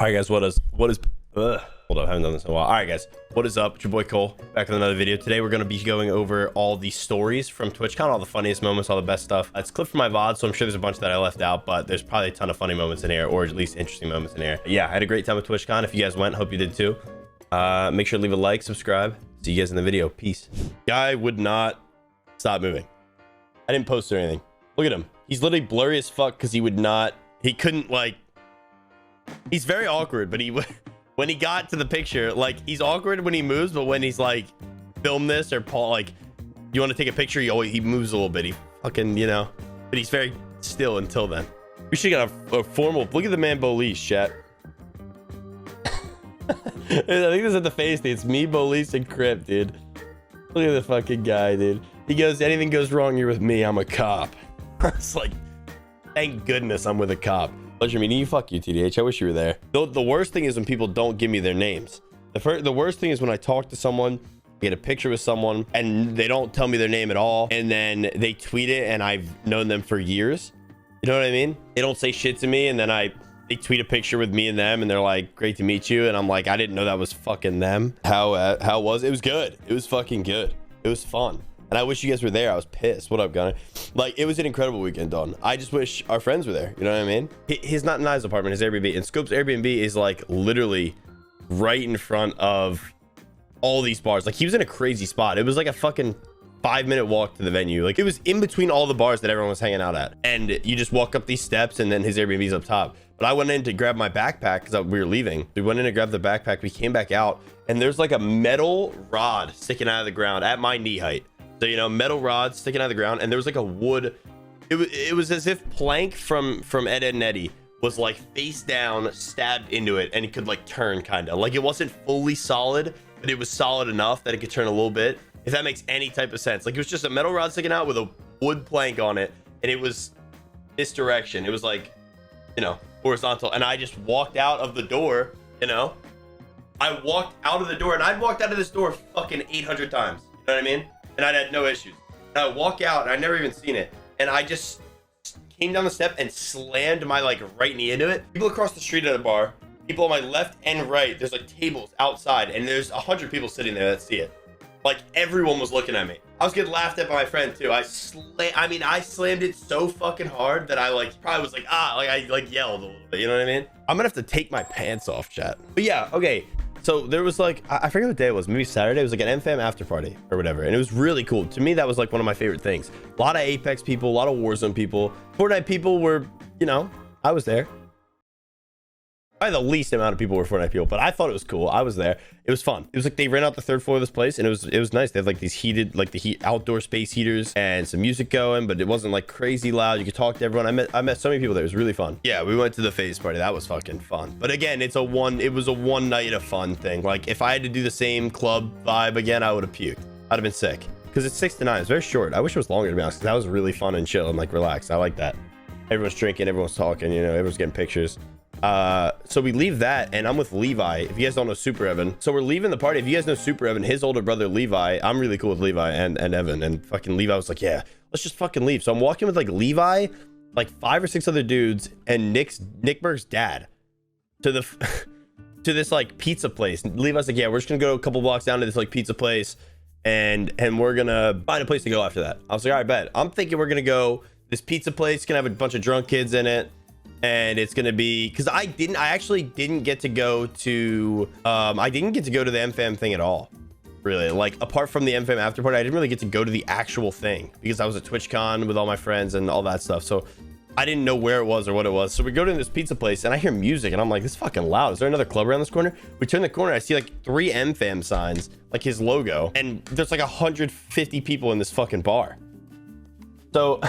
All right, guys, what is hold up, I haven't done this in a while. All right, guys, what is up? It's your boy Cole, back with another video. Today we're going to be going over all the stories from TwitchCon, all the funniest moments, all the best stuff. It's clipped from my VOD, so I'm sure there's a bunch that I left out, but there's probably a ton of funny moments in here, or at least interesting moments in here. Yeah, I had a great time at TwitchCon. If you guys went, hope you did too. Make sure to leave a like, subscribe. See you guys in the video. Peace. Guy would not stop moving. I didn't post or anything. Look at him. He's literally blurry as fuck because he couldn't, like, he's very awkward, but when he got to the picture, like, he's awkward when he moves, but when he's like, film this or Paul, like, you want to take a picture, he moves a little bit. He fucking, you know, but he's very still until then. We should get a formal look at the man Bolis, chat. I think this is the face thing. It's me, Bolis, and Crip, dude. Look at the fucking guy, dude. He goes, anything goes wrong, you're with me. I'm a cop. It's like, thank goodness I'm with a cop. Pleasure meeting you. Fuck you, TDH. I wish you were there. The worst thing is when people don't give me their names. The worst thing is when I talk to someone, get a picture with someone, and they don't tell me their name at all, and then they tweet it, and I've known them for years. You know what I mean? They don't say shit to me, and then they tweet a picture with me and them, and they're like, "Great to meet you," and I'm like, I didn't know that was fucking them. How was it? It was good. It was fucking good. It was fun. And I wish you guys were there. I was pissed. What up, Gunner? Like, it was an incredible weekend, Don. I just wish our friends were there. You know what I mean? His not his apartment, his Airbnb. And Scope's Airbnb is like literally right in front of all these bars. Like, he was in a crazy spot. It was like a fucking 5-minute walk to the venue. Like, it was in between all the bars that everyone was hanging out at. And you just walk up these steps, and then his Airbnb's up top. But I went in to grab my backpack because we were leaving. We went in to grab the backpack. We came back out, and there's like a metal rod sticking out of the ground at my knee height. So, you know, metal rods sticking out of the ground, and there was like a wood. It was as if Plank from Ed, Ed and Eddie was like face down, stabbed into it, and it could like turn, kind of like it wasn't fully solid, but it was solid enough that it could turn a little bit, if that makes any type of sense. Like, it was just a metal rod sticking out with a wood plank on it, and it was this direction. It was like, you know, horizontal, and I just walked out of the door. You know, I walked out of the door, and I'd walked out of this door fucking 800 times. You know what I mean? And I had no issues. And I walk out, and I never even seen it. And I just came down the step and slammed my like right knee into it. People across the street at a bar, people on my left and right, there's like tables outside, and there's 100 people sitting there that see it. Like, everyone was looking at me. I was getting laughed at by my friend too. I slammed it so fucking hard that I like probably was like, I like yelled a little bit. You know what I mean? I'm gonna have to take my pants off, chat. But yeah, okay. So there was like, I forget what day it was, maybe Saturday. It was like an MFAM after party or whatever. And it was really cool. To me, that was like one of my favorite things. A lot of Apex people, a lot of Warzone people. Fortnite people were, you know, I was there. Probably the least amount of people were Fortnite people, but I thought it was cool. I was there. It was fun. It was like they ran out the third floor of this place, and it was nice. They had like these heated, like the outdoor space heaters and some music going, but it wasn't like crazy loud. You could talk to everyone. I met so many people there. It was really fun. Yeah, we went to the phase party. That was fucking fun. But again, it was a one night of fun thing. Like, if I had to do the same club vibe again, I would have puked. I'd have been sick because it's 6 to 9. It's very short. I wish it was longer, to be honest, because that was really fun and chill and like relaxed. I like that. Everyone's drinking, everyone's talking, you know, everyone's getting pictures. So we leave that, and I'm with Levi. If you guys don't know Super Evan, so we're leaving the party. If you guys know Super Evan, his older brother Levi, I'm really cool with Levi and Evan, and fucking Levi was like, yeah, let's just fucking leave. So I'm walking with like Levi, like 5 or 6 other dudes, and Nick Berg's dad to this like pizza place. And Levi's like, yeah, we're just gonna go a couple blocks down to this like pizza place, and we're gonna find a place to go after that. I was like, all right, bet. I'm thinking we're gonna go this pizza place, gonna have a bunch of drunk kids in it. And it's gonna be, because I actually didn't get to go to the MFAM thing at all, really. Like, apart from the MFAM after party, I didn't really get to go to the actual thing because I was at TwitchCon with all my friends and all that stuff. So I didn't know where it was or what it was. So we go to this pizza place, and I hear music, and I'm like, this is fucking loud. Is there another club around this corner? We turn the corner, I see like 3 MFAM signs, like his logo, and there's like 150 people in this fucking bar. So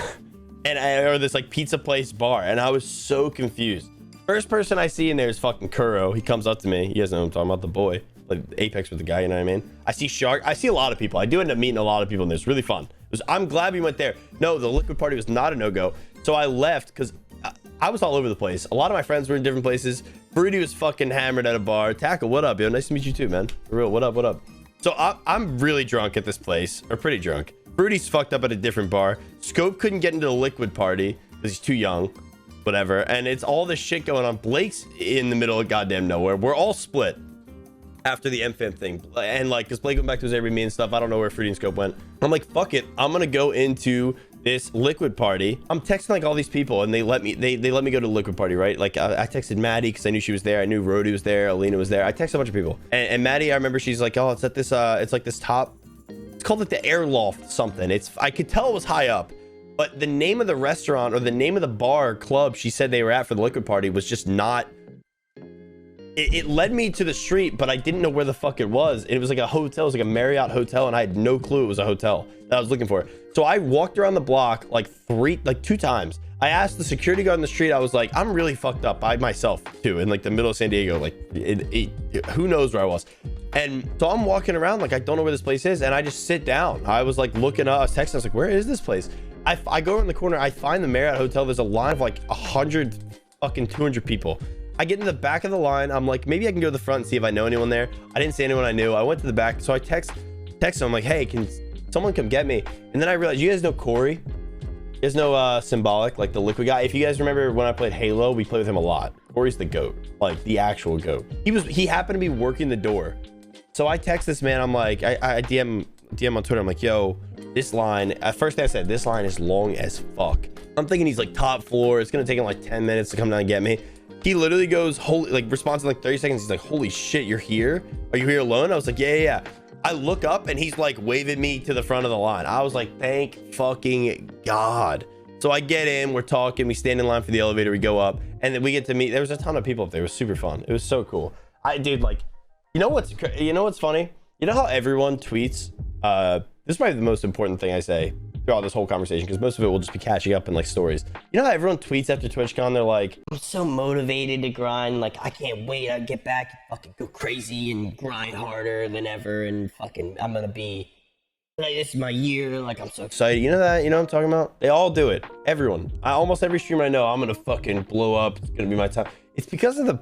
or this like pizza place bar, and I was so confused. First person I see in there is fucking Kuro. He comes up to me. You guys know what I'm talking about, the boy, like Apex with the guy, you know what I mean? I see Shark. I see a lot of people. I do end up meeting a lot of people in there. It's really fun. I'm glad we went there. No, the liquid party was not a no-go. So I left because I was all over the place. A lot of my friends were in different places. Fruity was fucking hammered at a bar. Tackle, what up, yo? Nice to meet you too, man. For real, what up, what up? So I'm really drunk at this place, or pretty drunk. Fruity's fucked up at a different bar. Scope couldn't get into the liquid party because he's too young. whatever. And it's all this shit going on. Blake's in the middle of goddamn nowhere. We're all split after the MFAM thing. And like, because Blake went back to his Airbnb and stuff. I don't know where Fruity and Scope went. I'm like, fuck it. I'm going to go into this liquid party. I'm texting like all these people and they let me go to the liquid party, right? Like I texted Maddie because I knew she was there. I knew Rody was there. Alina was there. I texted a bunch of people. And Maddie, I remember she's like, oh, it's at this, it's like this top, it's called like the Airloft something. I could tell it was high up, but the name of the restaurant or the name of the bar club she said they were at for the liquid party was just not, it led me to the street, but I didn't know where the fuck it was. It was like a hotel. It was like a Marriott hotel, and I had no clue it was a hotel that I was looking for. So I walked around the block like two times. I asked the security guard on the street. I was like, I'm really fucked up by myself too, in like the middle of San Diego. Like, who knows where I was? And so I'm walking around like I don't know where this place is, and I just sit down. I was like looking up, I was texting. I was like, where is this place? I go around the corner. I find the Marriott hotel. There's a line of like 200 people. I get in the back of the line. I'm like, maybe I can go to the front and see if I know anyone there. I didn't see anyone I knew. I went to the back. So I text him. I'm like, hey, can someone come get me? And then I realized, you guys know Corey? You guys know Symbolic, like the liquid guy? If you guys remember when I played Halo, we played with him a lot. Corey's the GOAT, like the actual GOAT. He happened to be working the door. So I text this man. I'm like, I DM on Twitter. I'm like, yo, this line, at first I said, this line is long as fuck. I'm thinking he's like top floor. It's going to take him like 10 minutes to come down and get me. He literally goes, holy, like responds in like 30 seconds. He's like, holy shit, you're here? Are you here alone? I was like, yeah. I look up and he's like waving me to the front of the line. I was like, thank fucking God. So I get in, we're talking, we stand in line for the elevator, we go up, and then we get to meet. There was a ton of people up there. It was super fun. It was so cool. Dude, like, you know what's funny? You know how everyone tweets? This is probably the most important thing I say throughout this whole conversation, because most of it will just be catching up in like stories. You know how everyone tweets after TwitchCon? They're like, I'm so motivated to grind. Like, I can't wait. I get back, fucking go crazy and grind harder than ever. And fucking, I'm gonna be like, this is my year. Like, I'm so excited. You know that? You know what I'm talking about? They all do it. Everyone. Almost every streamer I know, I'm gonna fucking blow up. It's gonna be my time. It's because of the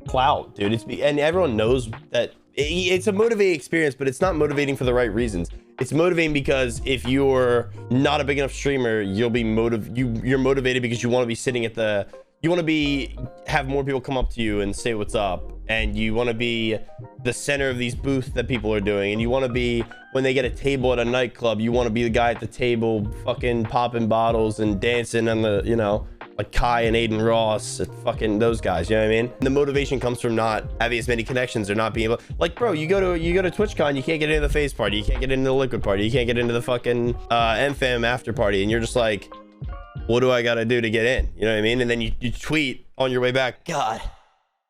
clout, dude. And everyone knows that it's a motivating experience, but it's not motivating for the right reasons. It's motivating because if you're not a big enough streamer, you'll be you're motivated because you want to be sitting at have more people come up to you and say what's up, and you want to be the center of these booths that people are doing, and you want to be, when they get a table at a nightclub, you want to be the guy at the table fucking popping bottles and dancing on the, you know, like Kai and Aiden Ross, fucking those guys, you know what I mean? The motivation comes from not having as many connections or not being able, like, bro, you go to TwitchCon, you can't get into the face party, you can't get into the liquid party, you can't get into the fucking MFAM after party, and you're just like, what do I gotta do to get in? You know what I mean? And then you tweet on your way back, God,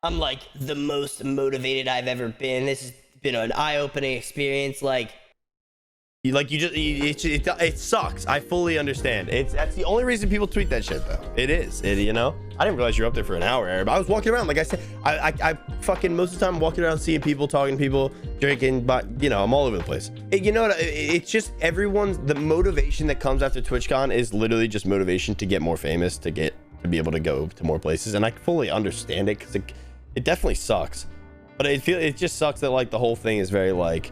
I'm like the most motivated I've ever been. This has been an eye-opening experience. Like, it sucks. I fully understand. That's the only reason people tweet that shit, though. You know, I didn't realize you're up there for an hour, Arab. I was walking around, like I said, I fucking most of the time I'm walking around, seeing people, talking to people, drinking, but you know, I'm all over the place. You know what? It's just the motivation that comes after TwitchCon is literally just motivation to get more famous, to be able to go to more places, and I fully understand it because it definitely sucks. But it just sucks that like the whole thing is very like,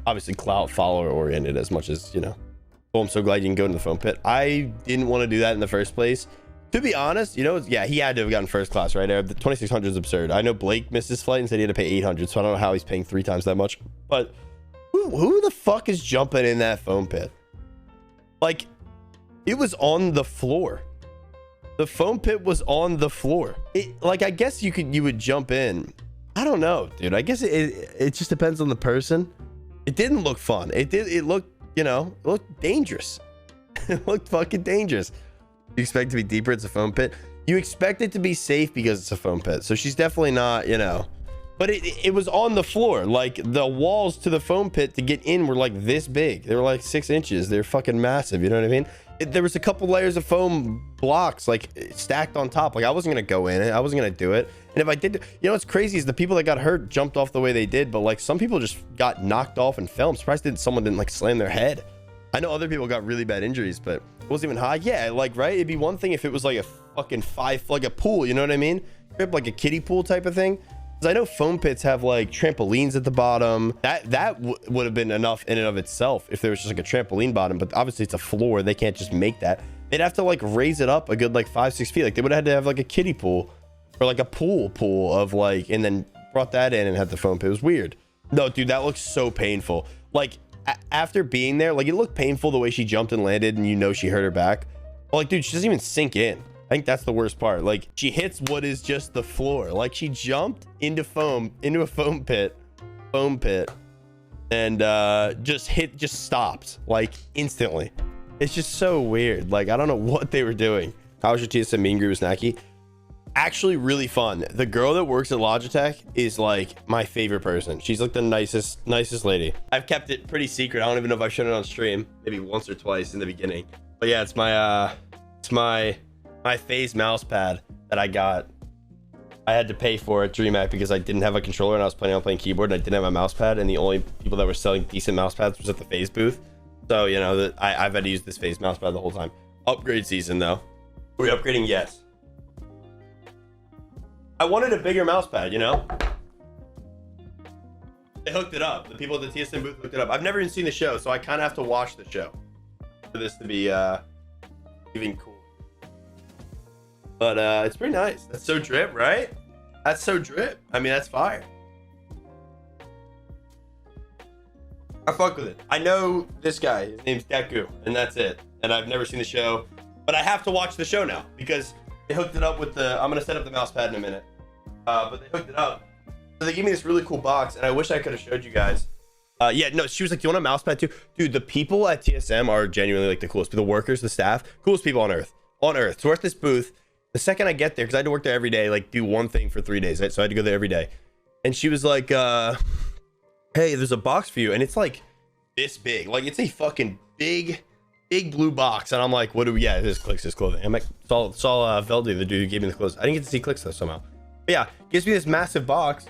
obviously clout follower oriented as much as, you know. Oh, I'm so glad you can go in the foam pit. I didn't want to do that in the first place, to be honest. You know, yeah, he had to have gotten first class, right? The 2600 is absurd. I know Blake missed his flight and said he had to pay 800, so I don't know how he's paying 3 times that much. But who the fuck is jumping in that foam pit? Like, it was on the floor. The foam pit was on the floor. Like, I guess you would jump in. I don't know, dude. I guess it just depends on the person. It didn't look fun. It looked, you know, it looked dangerous. It looked fucking dangerous. You expect it to be deeper, it's a foam pit. You expect it to be safe because it's a foam pit. So she's definitely not, you know. But it was on the floor. Like, the walls to the foam pit to get in were like this big. They were like 6 inches. They're fucking massive, you know what I mean? There was a couple layers of foam blocks like stacked on top. Like, I wasn't gonna go in it. I wasn't gonna do it. And if I did, you know what's crazy is the people that got hurt jumped off the way they did, but like some people just got knocked off and fell. I'm surprised someone didn't like slam their head. I know other people got really bad injuries, but it wasn't even high. Yeah, like, right? It'd be one thing if it was like a fucking like a pool, you know what I mean? Like a kiddie pool type of thing. Because I know foam pits have like trampolines at the bottom. That would have been enough in and of itself if there was just like a trampoline bottom, but obviously it's a floor. They can't just make that. they'd have to like raise it up a good like 5-6 feet. Like they would have had to have like a kiddie pool or like a pool of like, and then brought that in and had the foam pit. It was weird. No, dude, that looks so painful. Like after being there, like it looked painful the way she jumped and landed, and you know she hurt her back. But like, dude, she doesn't even sink in. I think that's the worst part. Like she hits what is just the floor. Like she jumped into a foam pit, and just stopped like instantly. It's just so weird. Like I don't know what they were doing. How was your TSM meet and greet with Snacky? Actually really fun. The girl that works at Logitech is like my favorite person. She's like the nicest lady. I've kept it pretty secret. I don't even know if I've shown it on stream, maybe once or twice in the beginning. But yeah, it's my Phase mouse pad that I got. I had to pay for it at DreamHack because I didn't have a controller and I was planning on playing keyboard and I didn't have a mouse pad, and the only people that were selling decent mouse pads was at the Phase booth. So you know that I've had to use this Phase mouse pad the whole time. Upgrade season though. Are we upgrading? Yes. I wanted a bigger mouse pad, you know? They hooked it up. The people at the TSM booth hooked it up. I've never even seen the show, so I kind of have to watch the show for this to be even cool. But it's pretty nice. That's so drip, right? That's so drip. I mean, that's fire. I fuck with it. I know this guy. His name's Deku, and that's it. And I've never seen the show, but I have to watch the show now because they hooked it up with the, I'm going to set up the mouse pad in a minute. But they hooked it up. So they gave me this really cool box, and I wish I could have showed you guys. Yeah, no, she was like, do you want a mouse pad too? Dude, the people at TSM are genuinely like the coolest. The workers, the staff, coolest people on earth. On earth. So we're at this booth. The second I get there, because I had to work there every day, like do one thing for 3 days. Right? So I had to go there every day. And she was like, hey, there's a box for you. And it's like this big. Like it's a fucking big blue box. And I'm like, what do we, yeah, this Clicks, this clothing. I'm like, saw Veldy, the dude who gave me the clothes. I didn't get to see Clicks though somehow. But yeah, gives me this massive box.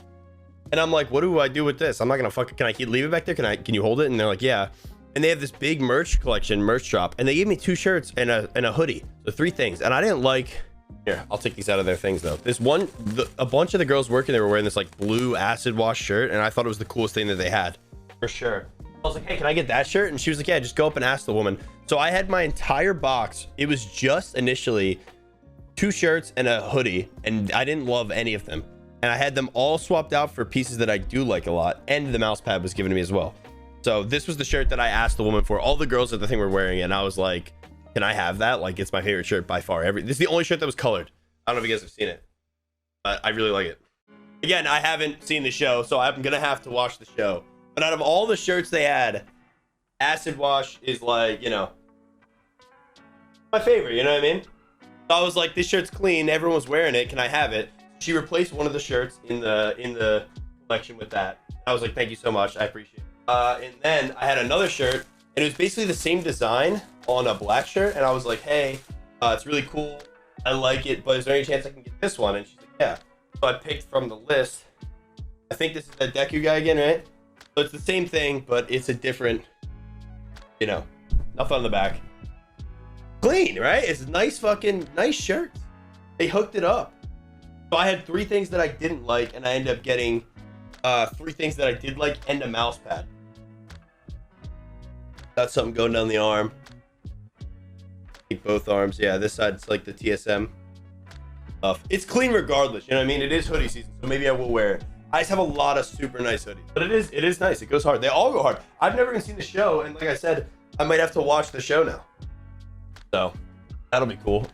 And I'm like, what do I do with this? I'm not gonna can I leave it back there? Can you hold it? And they're like, yeah. And they have this big merch drop. And they gave me 2 shirts and a hoodie. So 3 things. And I didn't like, here, I'll take these out of their things though. This one, a bunch of the girls working there were wearing this like blue acid wash shirt. And I thought it was the coolest thing that they had. For sure. I was like, hey, can I get that shirt? And she was like, yeah, just go up and ask the woman. So I had my entire box. It was just initially 2 shirts and a hoodie. And I didn't love any of them. And I had them all swapped out for pieces that I do like a lot. And the mouse pad was given to me as well. So this was the shirt that I asked the woman for. All the girls at the thing were wearing it. And I was like, can I have that? Like, it's my favorite shirt by far. This is the only shirt that was colored. I don't know if you guys have seen it, but I really like it. Again, I haven't seen the show, so I'm going to have to watch the show. But out of all the shirts they had, acid wash is like, you know, my favorite, you know what I mean? So I was like, this shirt's clean. Everyone was wearing it. Can I have it? She replaced one of the shirts in the collection with that. I was like, thank you so much. I appreciate it. And then I had another shirt, and it was basically the same design on a black shirt. And I was like, hey, it's really cool. I like it, but is there any chance I can get this one? And she's like, yeah. So I picked from the list. I think this is that Deku guy again, right? So it's the same thing, but it's a different, you know, nothing on the back. Clean, right? It's a nice shirt. They hooked it up. So I had 3 things that I didn't like, and I ended up getting 3 things that I did like and a mouse pad. Got something going down the arm. Both arms. Yeah, this side's like the TSM stuff. It's clean regardless, you know what I mean? It is hoodie season, so maybe I will wear it. I just have a lot of super nice hoodies, but it is nice. It goes hard. They all go hard. I've never even seen the show, and like I said, I might have to watch the show now. So that'll be cool.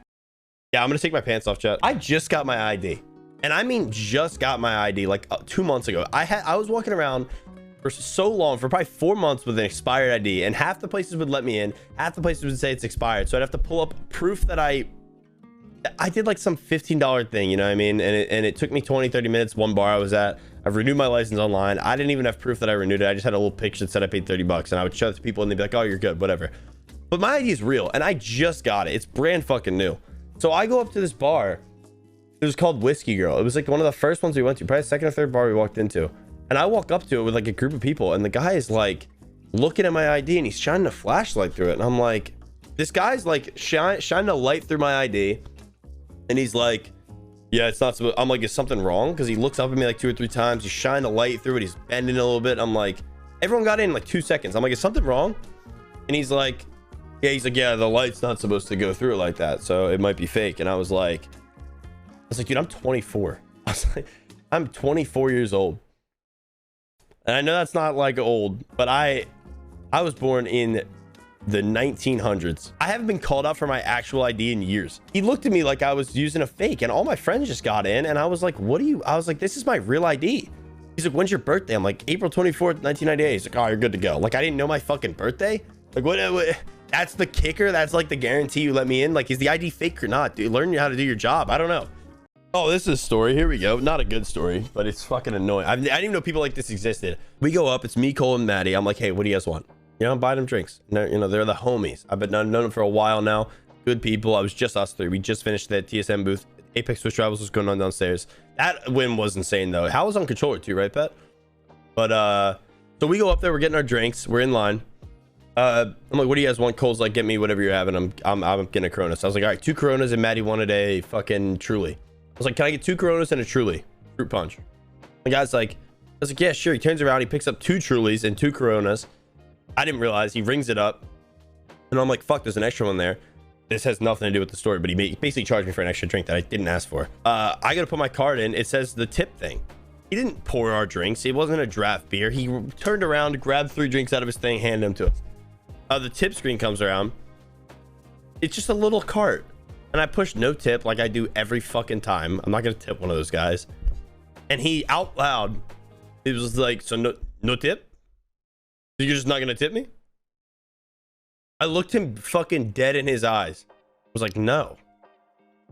Yeah, I'm gonna take my pants off, chat. I just got my ID, and I mean just got my ID like 2 months ago. I was walking around for so long, for probably 4 months with an expired ID, and half the places would let me in, half the places would say it's expired. So I'd have to pull up proof that I did like some $15 thing, you know what I mean? And it took me 20-30 minutes. One bar I was at, I've renewed my license online. I didn't even have proof that I renewed it. I just had a little picture that said I paid $30, and I would show it to people and they'd be like, oh, you're good, whatever. But my ID is real, and I just got it. It's brand fucking new. So I go up to this bar. It was called Whiskey Girl. It was like one of the first ones we went to, probably the second or third bar we walked into. And I walk up to it with like a group of people, and the guy is like looking at my ID and he's shining a flashlight through it. And I'm like, this guy's like shining a light through my ID. And he's like, yeah, it's not supposed. I'm like, is something wrong? Because he looks up at me like 2 or 3 times. He's shining a light through it. He's bending a little bit. I'm like, everyone got in like 2 seconds. I'm like, is something wrong? And he's like, Yeah, he's like, yeah, the light's not supposed to go through it like that, so it might be fake. And I was like, dude, I'm 24. I was like, I'm 24 years old. And I know that's not like old, but I was born in the 1900s. I haven't been called out for my actual ID in years. He looked at me like I was using a fake, and all my friends just got in, and I was like, I was like, this is my real ID. He's like, when's your birthday? I'm like, April 24th, 1998. He's like, oh, you're good to go. Like, I didn't know my fucking birthday. Like, what that's the kicker. That's like the guarantee you let me in. Like, is the ID fake or not, dude? Learn how to do your job. I don't know. Oh, this is a story. Here we go. Not a good story, but it's fucking annoying. I didn't even know people like this existed. We go up. It's me, Cole, and Maddie. I'm like, hey, what do you guys want? You know, I'm buying them drinks. You know, they're the homies. I've been known them for a while now. Good people. I was just us three. We just finished the TSM booth. Apex Twitch Rivals was going on downstairs. That win was insane, though. Hal was on controller, too, right, Pet? But, so we go up there. We're getting our drinks. We're in line. I'm like, what do you guys want? Cole's like, get me whatever you're having. I'm getting a Coronas. I was like, all right, 2 Coronas, and Maddie wanted a fucking Truly. I was like, can I get 2 Coronas and a Truly? Fruit punch. The guy's like, I was like, yeah, sure. He turns around. He picks up 2 Trulies and 2 Coronas. I didn't realize. He rings it up. And I'm like, fuck, there's an extra one there. This has nothing to do with the story, but he basically charged me for an extra drink that I didn't ask for. I got to put my card in. It says the tip thing. He didn't pour our drinks. It wasn't a draft beer. He turned around, grabbed 3 drinks out of his thing, handed them to us. The tip screen comes around. It's just a little cart. And I push no tip like I do every fucking time. I'm not going to tip one of those guys. And he out loud, it was like, so no tip? So you're just not going to tip me? I looked him fucking dead in his eyes. I was like, no.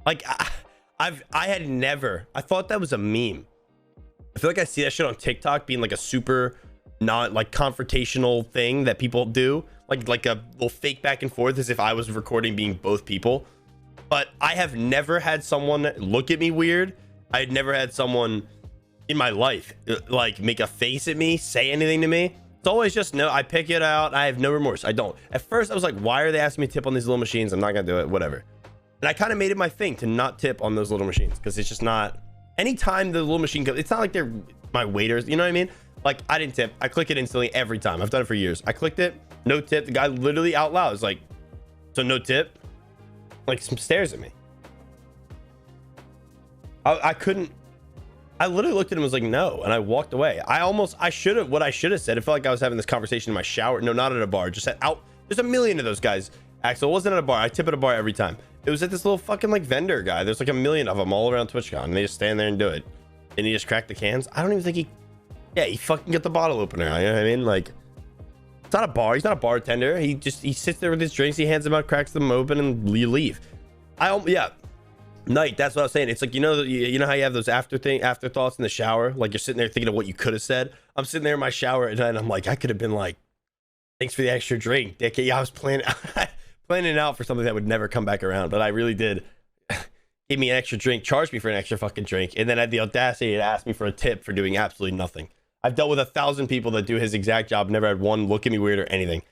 Like, I had never, I thought that was a meme. I feel like I see that shit on TikTok being like a super not like confrontational thing that people do. Like a little fake back and forth as if I was recording being both people. But I have never had someone look at me weird. I had never had someone in my life like make a face at me, say anything to me. It's always just no. I pick it out. I have no remorse. I don't. At first I was like, why are they asking me to tip on these little machines? I'm not gonna do it, whatever. And I kind of made it my thing to not tip on those little machines, because it's just not, anytime the little machine comes, it's not like they're my waiters, you know what I mean? Like, I didn't tip. I click it instantly every time. I've done it for years. I clicked it, no tip. The guy literally out loud was like, so no tip? Like, some stares at me. I couldn't, I literally looked at him and was like, no. And I walked away. I should have, what I should have said, it felt like I was having this conversation in my shower. No, not at a bar. Just at out. There's a million of those guys. Axel, it wasn't at a bar. I tip at a bar every time. It was at this little fucking like vendor guy. There's like a million of them all around TwitchCon. And they just stand there and do it. And he just cracked the cans. I don't even think he fucking get the bottle opener. You know what I mean? Like, it's not a bar. He's not a bartender. He sits there with his drinks. He hands them out, cracks them open, and you leave. Night, that's what I was saying. It's like, you know how you have those afterthoughts in the shower? Like, you're sitting there thinking of what you could have said. I'm sitting there in my shower at night, and I'm like, I could have been like, thanks for the extra drink, dick. Yeah, I was planning it out for something that would never come back around, but I really did. Give me an extra drink, charge me for an extra fucking drink, and then had the audacity to ask me for a tip for doing absolutely nothing. I've dealt with 1,000 people that do his exact job, never had one look at me weird or anything.